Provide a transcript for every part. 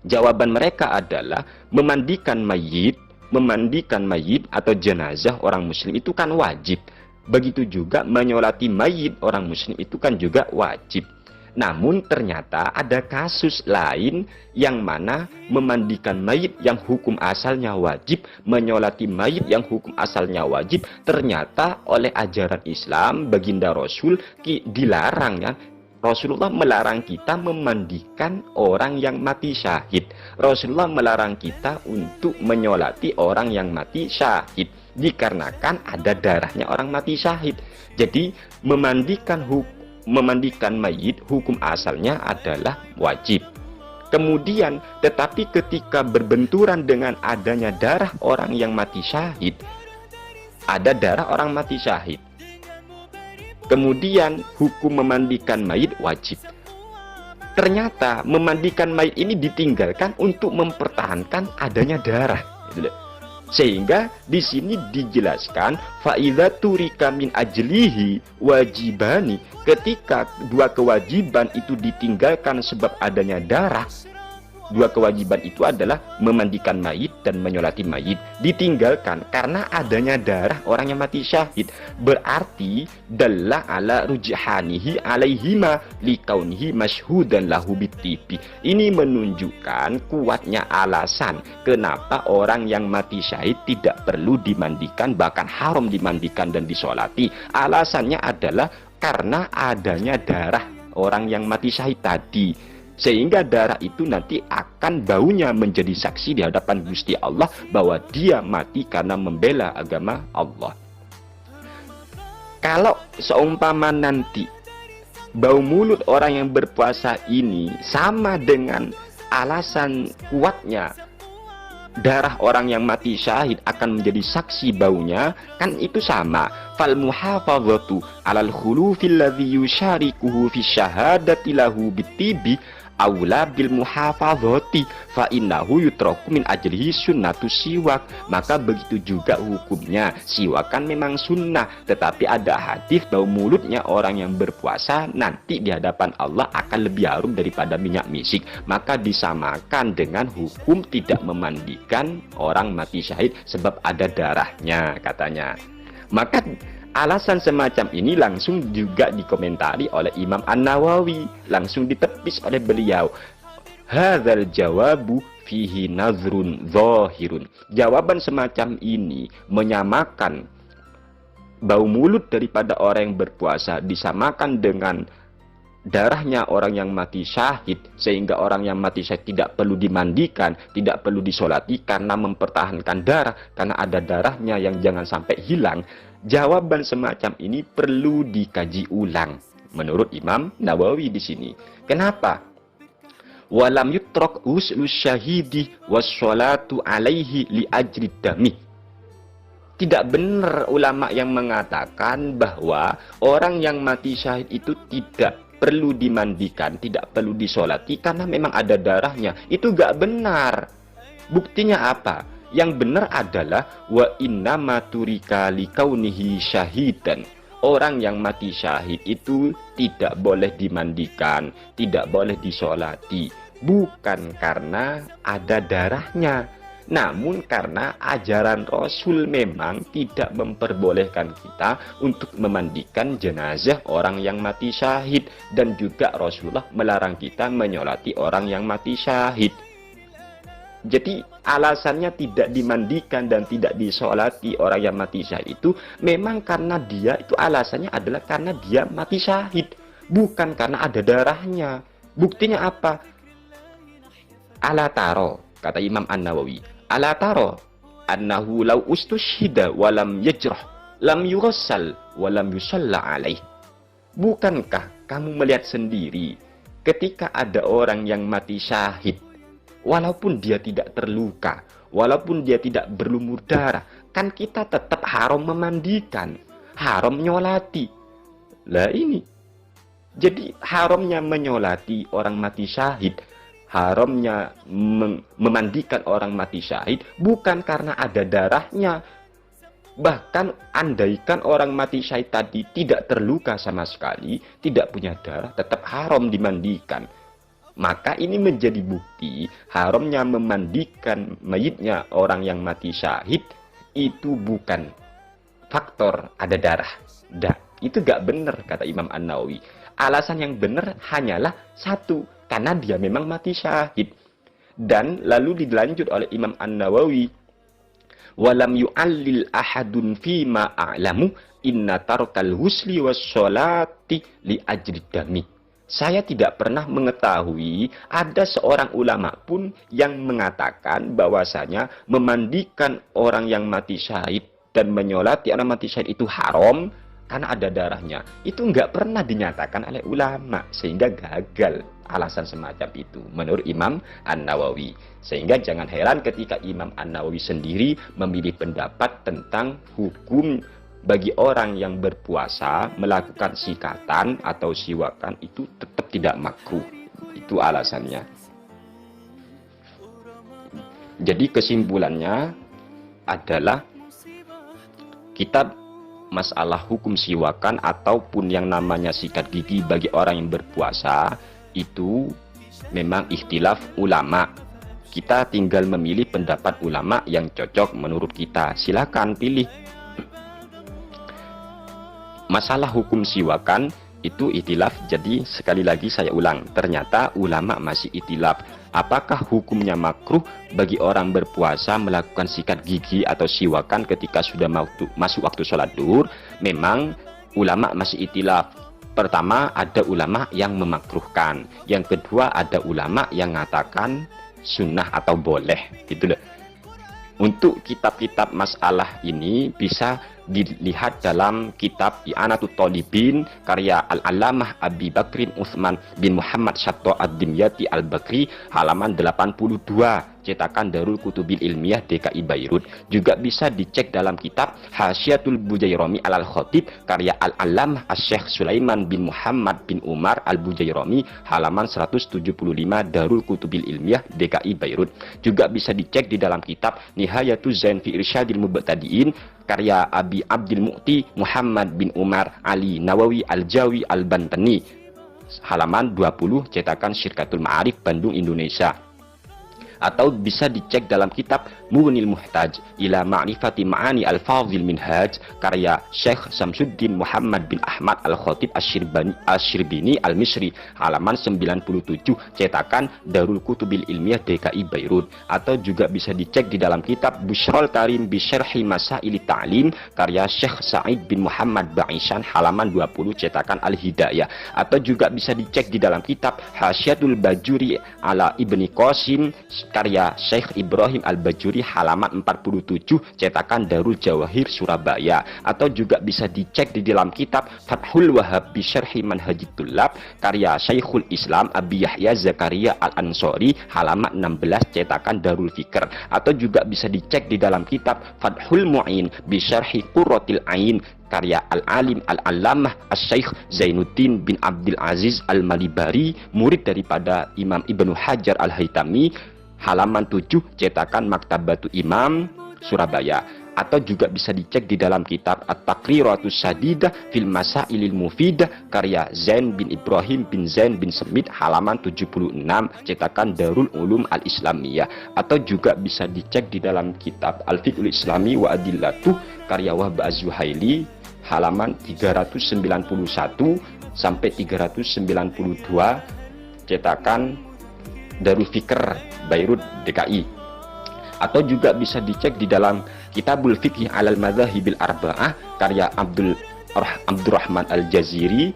Jawaban mereka adalah memandikan mayit atau jenazah orang muslim itu kan wajib. Begitu juga menyolati mayit orang muslim itu kan juga wajib. Namun ternyata ada kasus lain yang mana memandikan mayit yang hukum asalnya wajib, menyolati mayit yang hukum asalnya wajib, ternyata oleh ajaran Islam, baginda Rasul dilarang ya. Rasulullah melarang kita memandikan orang yang mati syahid. Rasulullah melarang kita untuk menyolati orang yang mati syahid, dikarenakan ada darahnya orang mati syahid. Jadi memandikan mayit hukum asalnya adalah wajib. Kemudian tetapi ketika berbenturan dengan adanya darah orang yang mati syahid, ada darah orang mati syahid, kemudian hukum memandikan mayit wajib. Ternyata memandikan mayit ini ditinggalkan untuk mempertahankan adanya darah. Sehingga di sini dijelaskan faidza turika min ajlihi wajibani, ketika dua kewajiban itu ditinggalkan sebab adanya darah. Dua kewajiban itu adalah memandikan mayit dan menyolati mayit, ditinggalkan karena adanya darah orang yang mati syahid. Berarti dalla ala rujhanihi alaihima likaunihi masyhudan lahu bitibi. Ini menunjukkan kuatnya alasan kenapa orang yang mati syahid tidak perlu dimandikan, bahkan haram dimandikan dan disolati. Alasannya adalah karena adanya darah orang yang mati syahid tadi. Sehingga darah itu nanti akan baunya menjadi saksi di hadapan Gusti Allah bahwa dia mati karena membela agama Allah. Kalau seumpama nanti bau mulut orang yang berpuasa ini sama dengan alasan kuatnya darah orang yang mati syahid akan menjadi saksi baunya, kan itu sama. Fal muhafadzatu alal khulufil ladzi yusyarikuhu fi syahadati lahu bitibi aula bil muhafadzati fa innahu yutraku min ajlihi sunnatus siwak. Maka begitu juga hukumnya. Siwak kan memang sunnah, tetapi ada hadis bahwa mulutnya orang yang berpuasa nanti di hadapan Allah akan lebih harum daripada minyak misik. Maka disamakan dengan hukum tidak memandikan orang mati syahid sebab ada darahnya katanya. Maka alasan semacam ini langsung juga dikomentari oleh Imam An-Nawawi, langsung ditepis oleh beliau. Hadzal jawabu fihi nazrun zahirun. Jawaban semacam ini menyamakan bau mulut daripada orang yang berpuasa disamakan dengan darahnya orang yang mati syahid, sehingga orang yang mati syahid tidak perlu dimandikan, tidak perlu disolati karena mempertahankan darah, karena ada darahnya yang jangan sampai hilang. Jawaban semacam ini perlu dikaji ulang menurut Imam Nawawi di sini. Kenapa? Walam yutrak uslus syahidi wassalatu alaihi li ajri dami. Tidak benar ulama yang mengatakan bahwa orang yang mati syahid itu tidak perlu dimandikan, tidak perlu disolati karena memang ada darahnya. Itu gak benar. Buktinya apa? Yang benar adalah wa inna maturika likaunihi syahidan. Orang yang mati syahid itu tidak boleh dimandikan, tidak boleh disolati, bukan karena ada darahnya, namun karena ajaran Rasul memang tidak memperbolehkan kita untuk memandikan jenazah orang yang mati syahid, dan juga Rasulullah melarang kita menyolati orang yang mati syahid. Jadi alasannya tidak dimandikan dan tidak disolati orang yang mati syahid itu memang karena dia itu alasannya adalah karena dia mati syahid, bukan karena ada darahnya. Buktinya apa? Ala taro, kata Imam An-Nawawi, ala taro annahu law ustushhida walam yajrah lam yughassal walam yusalla alaih. Bukankah kamu melihat sendiri ketika ada orang yang mati syahid, walaupun dia tidak terluka, walaupun dia tidak berlumur darah, kan kita tetap haram memandikan, haram nyolati. Lah ini, jadi haramnya menyolati orang mati syahid, haramnya memandikan orang mati syahid bukan karena ada darahnya. Bahkan andaikan orang mati syahid tadi tidak terluka sama sekali, tidak punya darah, tetap haram dimandikan. Maka ini menjadi bukti haramnya memandikan mayitnya orang yang mati syahid itu bukan faktor ada darah. Itu gak benar kata Imam An-Nawawi. Alasan yang benar hanyalah satu, karena dia memang mati syahid. Dan lalu dilanjut oleh Imam An-Nawawi, walam yu'allil ahadun fima a'lamu inna tarkal husli wassolati li ajri dami. Saya tidak pernah mengetahui ada seorang ulama pun yang mengatakan bahwasanya memandikan orang yang mati syahid dan menyolati orang mati syahid itu haram karena ada darahnya. Itu nggak pernah dinyatakan oleh ulama, sehingga gagal alasan semacam itu menurut Imam An-Nawawi. Sehingga jangan heran ketika Imam An-Nawawi sendiri memilih pendapat tentang hukum bagi orang yang berpuasa melakukan sikatan atau siwakan itu tetap tidak makruh. Itu alasannya. Jadi kesimpulannya adalah kitab masalah hukum siwakan ataupun yang namanya sikat gigi bagi orang yang berpuasa itu memang ikhtilaf ulama. Kita tinggal memilih pendapat ulama yang cocok menurut kita. Silakan pilih. Masalah hukum siwakan itu ikhtilaf. Jadi sekali lagi saya ulang, ternyata ulama masih ikhtilaf. Apakah hukumnya makruh bagi orang berpuasa melakukan sikat gigi atau siwakan ketika sudah masuk waktu sholat duhur? Memang ulama masih ikhtilaf. Pertama, ada ulama yang memakruhkan. Yang kedua, ada ulama yang mengatakan sunnah atau boleh. Gitu loh. Untuk kitab-kitab masalah ini bisa dilihat dalam kitab I'anatut Thalibin karya Al-Allamah Abi Bakrin Utsman bin Muhammad Syatta Ad-Dimyati Al-Bakri halaman 82 cetakan Darul Kutubil Ilmiyah DKI Bayrut. Juga bisa dicek dalam kitab Hasyiatul Bujairami Al-Khatib karya Al-Allamah Asy-Syaikh Sulaiman bin Muhammad bin Umar Al-Bujairami halaman 175 Darul Kutubil Ilmiyah DKI Bayrut. Juga bisa dicek di dalam kitab Nihayatuz Zain fi Irsyadil Mubtadi'in karya Abi Abdul Mu'ti Muhammad bin Umar Ali Nawawi Al-Jawi Al-Bantani halaman 20 cetakan Syirkatul Ma'arif Bandung Indonesia. Atau bisa dicek dalam kitab Mughnil Muhtaj ila Ma'rifati Ma'ani Al-Fadhil Minhaj karya Syekh Samsuddin Muhammad bin Ahmad Al-Khatib Asy-Syirbini Al-Misri halaman 97 cetakan Darul Kutubil Ilmiyah DKI Bayrut. Atau juga bisa dicek di dalam kitab Busyrul Karim bi Syarhi Masail Ta'lim karya Syekh Sa'id bin Muhammad Ba'isan halaman 20 cetakan Al-Hidayah. Atau juga bisa dicek di dalam kitab Hasyiatul Bajuri ala Ibni Qasim karya Syekh Ibrahim Al-Bajuri halaman 47 cetakan Darul Jawahir Surabaya. Atau juga bisa dicek di dalam kitab Fathul Wahhab bi Syarhi Manhajit Tullab karya Syekhul Islam Abi Yahya Zakaria Al-Ansori halaman 16 cetakan Darul Fikr. Atau juga bisa dicek di dalam kitab Fathul Mu'in bi Syarhi Qurratil Ain karya Al-Alim Al-Allamah Asy-Syaikh Zainuddin bin Abdul Aziz Al-Malibari murid daripada Imam Ibnu Hajar Al-Haytami halaman 7 cetakan Maktabatu Imam Surabaya. Atau juga bisa dicek di dalam kitab At-Taqriratus Sadidah fil Masailil Mufidah karya Zain bin Ibrahim bin Zain bin Semit halaman 76 cetakan Darul Ulum Al-Islamiyah. Atau juga bisa dicek di dalam kitab Al-Fiqhul Islami wa Adillatuh karya Wahb Az-Zuhaili halaman 391 sampai 392 cetakan Darul Fikr Bayrut DKI. Atau juga bisa dicek di dalam Kitabul Fiqh Alal Madzahibil Arba'ah karya Abdurrahman Al-Jaziri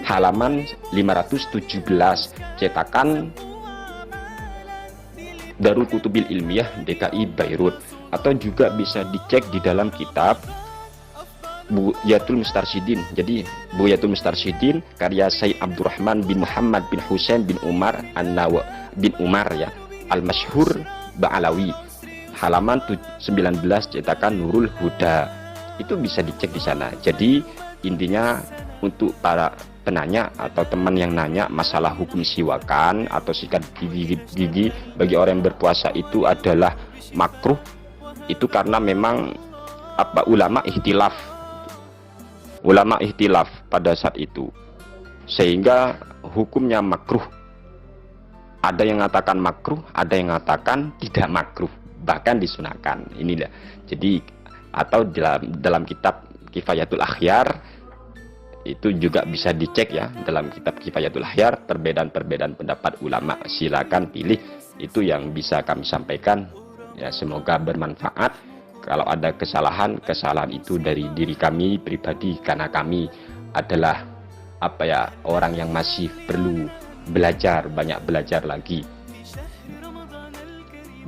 halaman 517 cetakan Darul Kutubil Ilmiyah DKI Bayrut. Atau juga bisa dicek di dalam kitab Bughyatul Mustarsyidin. Jadi Bughyatul Mustarsyidin karya Sayyid Abdurrahman bin Muhammad bin Husain bin Umar bin Umar ya Al-Masyhur Ba'alawi halaman 19 cetakan Nurul Huda. Itu bisa dicek di sana. Jadi intinya untuk para penanya atau teman yang nanya masalah hukum siwakan atau sikat gigi bagi orang yang berpuasa itu adalah makruh, itu karena memang ulama ikhtilaf pada saat itu, sehingga hukumnya makruh Ada yang mengatakan makruh, ada yang mengatakan tidak makruh, bahkan disunahkan. Inilah. Jadi atau dalam kitab Kifayatul Akhyar itu juga bisa dicek ya, dalam kitab Kifayatul Akhyar perbedaan-perbedaan pendapat ulama. Silakan pilih, itu yang bisa kami sampaikan. Ya, semoga bermanfaat. Kalau ada kesalahan itu dari diri kami pribadi, karena kami adalah orang yang masih perlu belajar, banyak belajar lagi.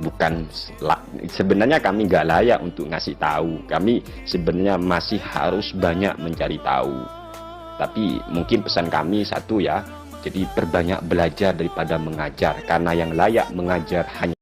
Bukan, sebenarnya kami nggak layak untuk ngasih tahu. Kami sebenarnya masih harus banyak mencari tahu. Tapi mungkin pesan kami satu ya, jadi perbanyak belajar daripada mengajar, karena yang layak mengajar hanya